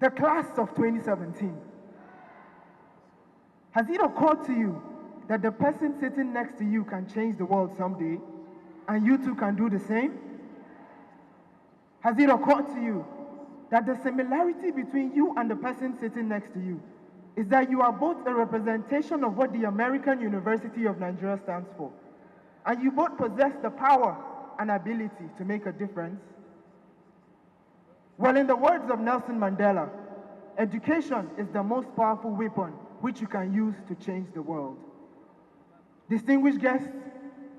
The class of 2017. Has it occurred to you that the person sitting next to you can change the world someday, and you too can do the same? Has it occurred to you that the similarity between you and the person sitting next to you is that you are both a representation of what the American University of Nigeria stands for, and you both possess the power and ability to make a difference? Well, in the words of Nelson Mandela, education is the most powerful weapon which you can use to change the world. Distinguished guests,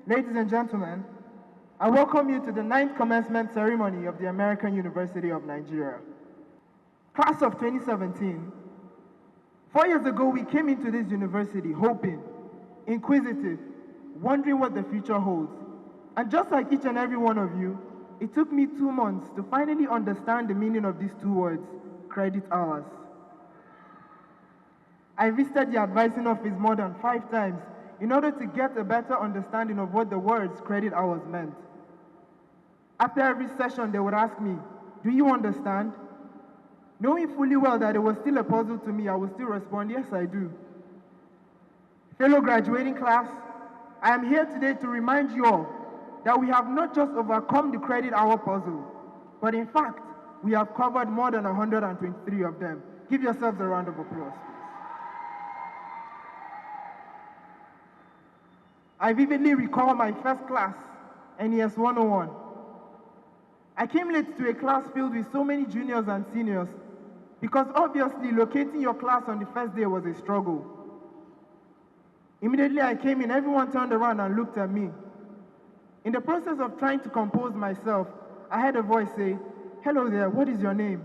ladies and gentlemen, I welcome you to the 9th commencement ceremony of the American University of Nigeria. Class of 2017, 4 years ago we came into this university hoping, inquisitive, wondering what the future holds. And just like each and every one of you, it took me 2 months to finally understand the meaning of these 2 words, credit hours. I visited the advising office more than 5 times in order to get a better understanding of what the words credit hours meant. After every session, they would ask me, "Do you understand?" Knowing fully well that it was still a puzzle to me, I would still respond, "Yes, I do." Fellow graduating class, I am here today to remind you all that we have not just overcome the credit hour puzzle, but in fact, we have covered more than 123 of them. Give yourselves a round of applause, please. I vividly recall my first class, NES 101. I came late to a class filled with so many juniors and seniors because obviously locating your class on the first day was a struggle. Immediately I came in, everyone turned around and looked at me. In the process of trying to compose myself, I heard a voice say, "Hello there, what is your name?"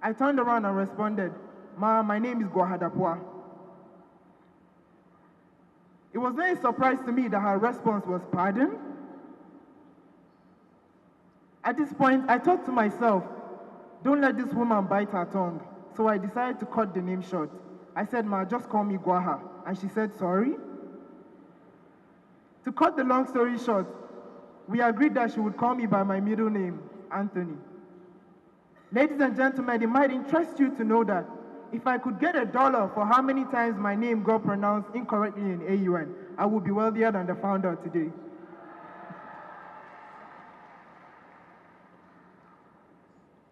I turned around and responded, my name is Gwaha." It was very surprise to me that her response was, "Pardon?" At this point, I thought to myself, don't let this woman bite her tongue. So I decided to cut the name short. I said, "Ma, just call me Gwaha." And she said, "Sorry?" To cut the long story short, we agreed that she would call me by my middle name, Anthony. Ladies and gentlemen, it might interest you to know that if I could get $1 for how many times my name got pronounced incorrectly in AUN, I would be wealthier than the founder today.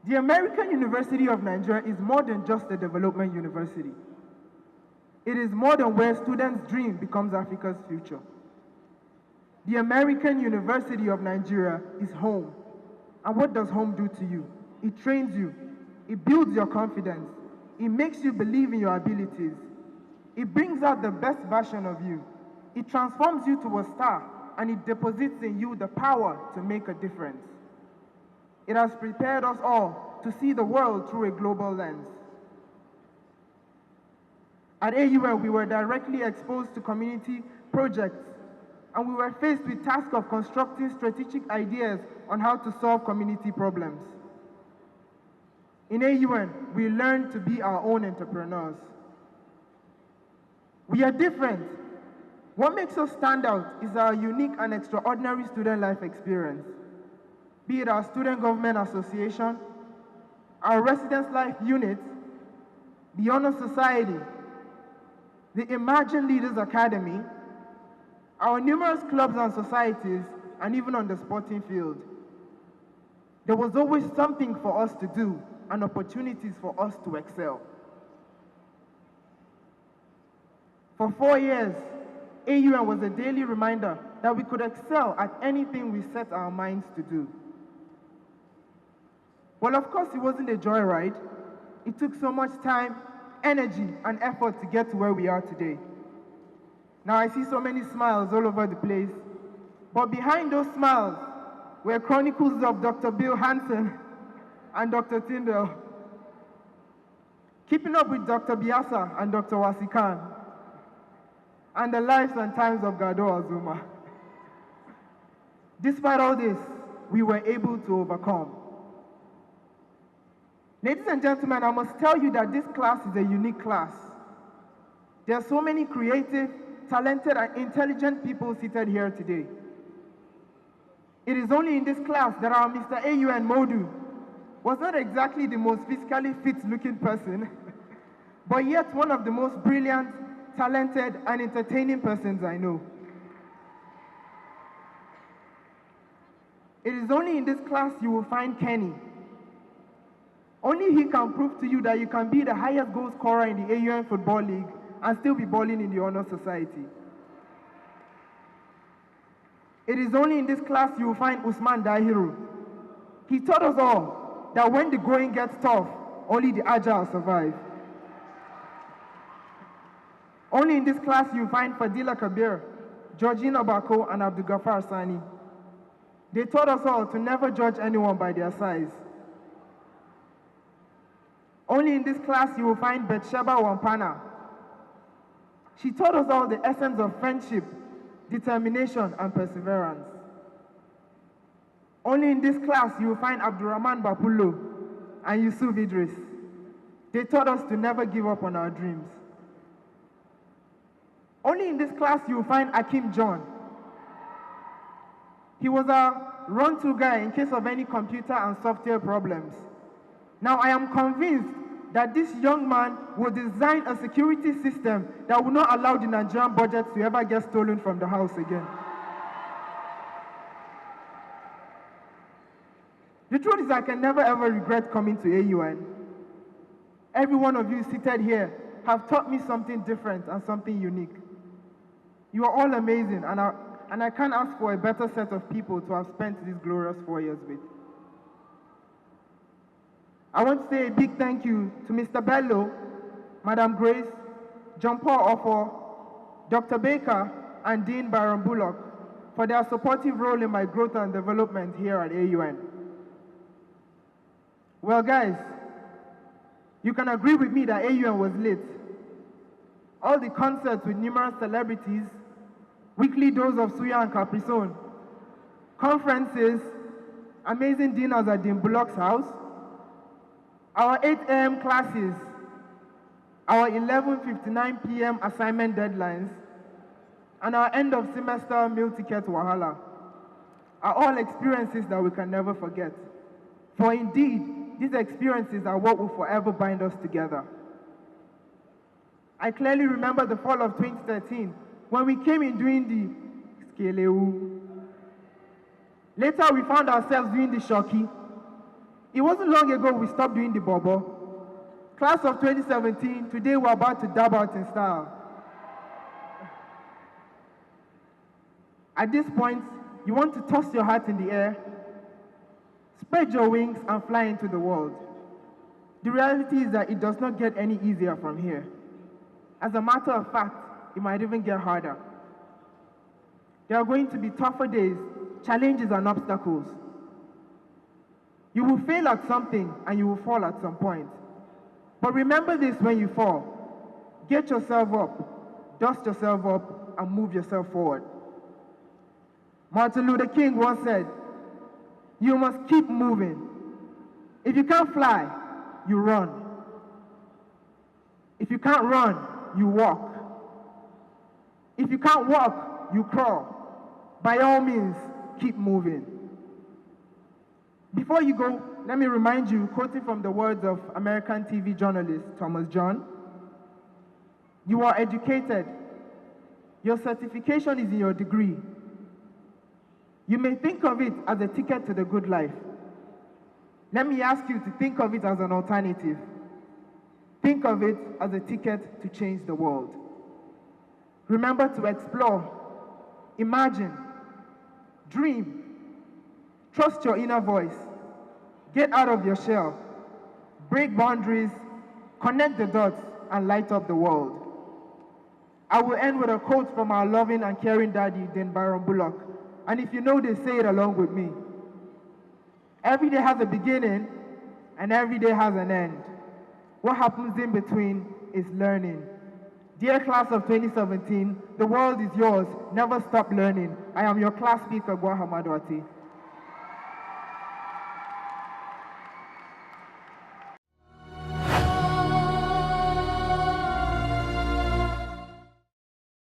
The American University of Nigeria is more than just a development university. It is more than where students' dream becomes Africa's future. The American University of Nigeria is home. And what does home do to you? It trains you. It builds your confidence. It makes you believe in your abilities. It brings out the best version of you. It transforms you to a star, and it deposits in you the power to make a difference. It has prepared us all to see the world through a global lens. At AUN, we were directly exposed to community projects, and we were faced with the task of constructing strategic ideas on how to solve community problems. In AUN, we learned to be our own entrepreneurs. We are different. What makes us stand out is our unique and extraordinary student life experience. Be it our Student Government Association, our Residence Life Unit, the Honor Society, the Imagine Leaders Academy, our numerous clubs and societies, and even on the sporting field. There was always something for us to do and opportunities for us to excel. For 4 years, AUN was a daily reminder that we could excel at anything we set our minds to do. Well, of course, it wasn't a joyride. It took so much time, energy, and effort to get to where we are today. Now I see so many smiles all over the place, but behind those smiles were chronicles of Dr. Bill Hansen and Dr. Tyndall, keeping up with Dr. Biasa and Dr. Wasikan, and the lives and times of Gado Azuma. Despite all this, we were able to overcome. Ladies and gentlemen, I must tell you that this class is a unique class. There are so many creative, talented, and intelligent people seated here today. It is only in this class that our Mr. AUN Modu was not exactly the most physically fit-looking person, but yet one of the most brilliant, talented, and entertaining persons I know. It is only in this class you will find Kenny. Only he can prove to you that you can be the highest goal scorer in the AUN Football League and still be balling in the Honor Society. It is only in this class you will find Usman Dahiru. He taught us all that when the going gets tough, only the agile survive. Only in this class you will find Fadila Kabir, Georgina Bako, and Abdul Ghaffar Sani. They taught us all to never judge anyone by their size. Only in this class you will find Betsheba Wampana. She taught us all the essence of friendship, determination, and perseverance. Only in this class you will find Abdurrahman Bapulo and Yusuf Idris. They taught us to never give up on our dreams. Only in this class you will find Akim John. He was a run-to guy in case of any computer and software problems. Now I am convinced that this young man will design a security system that will not allow the Nigerian budget to ever get stolen from the house again. The truth is I can never ever regret coming to AUN. Every one of you seated here have taught me something different and something unique. You are all amazing, and I can't ask for a better set of people to have spent these glorious 4 years with. I want to say a big thank you to Mr. Bello, Madam Grace, John Paul Offo, Dr. Baker, and Dean Byron Bullock for their supportive role in my growth and development here at AUN. Well, guys, you can agree with me that AUN was lit. All the concerts with numerous celebrities, weekly dose of suya and caprisone, conferences, amazing dinners at Dean Bullock's house, our 8 a.m. classes, our 11:59 p.m. assignment deadlines, and our end of semester meal ticket wahala are all experiences that we can never forget. For indeed, these experiences are what will forever bind us together. I clearly remember the fall of 2013 when we came in doing the Skeleu. Later we found ourselves doing the Shoki. It wasn't long ago we stopped doing the Bobo. Class of 2017, today we're about to dab out in style. At this point, you want to toss your hat in the air, spread your wings, and fly into the world. The reality is that it does not get any easier from here. As a matter of fact, it might even get harder. There are going to be tougher days, challenges, and obstacles. You will fail at something and you will fall at some point. But remember this when you fall. Get yourself up, dust yourself up, and move yourself forward. Martin Luther King once said, "You must keep moving. If you can't fly, you run. If you can't run, you walk. If you can't walk, you crawl. By all means, keep moving." Before you go, let me remind you, quoting from the words of American TV journalist Thomas John, "You are educated. Your certification is in your degree. You may think of it as a ticket to the good life. Let me ask you to think of it as an alternative. Think of it as a ticket to change the world. Remember to explore, imagine, dream, trust your inner voice, get out of your shell, break boundaries, connect the dots, and light up the world." I will end with a quote from our loving and caring daddy, Dean Byron Bullock. And if you know this, say it along with me. Every day has a beginning, and every day has an end. What happens in between is learning. Dear class of 2017, the world is yours. Never stop learning. I am your class speaker, Gwaha Madwatte.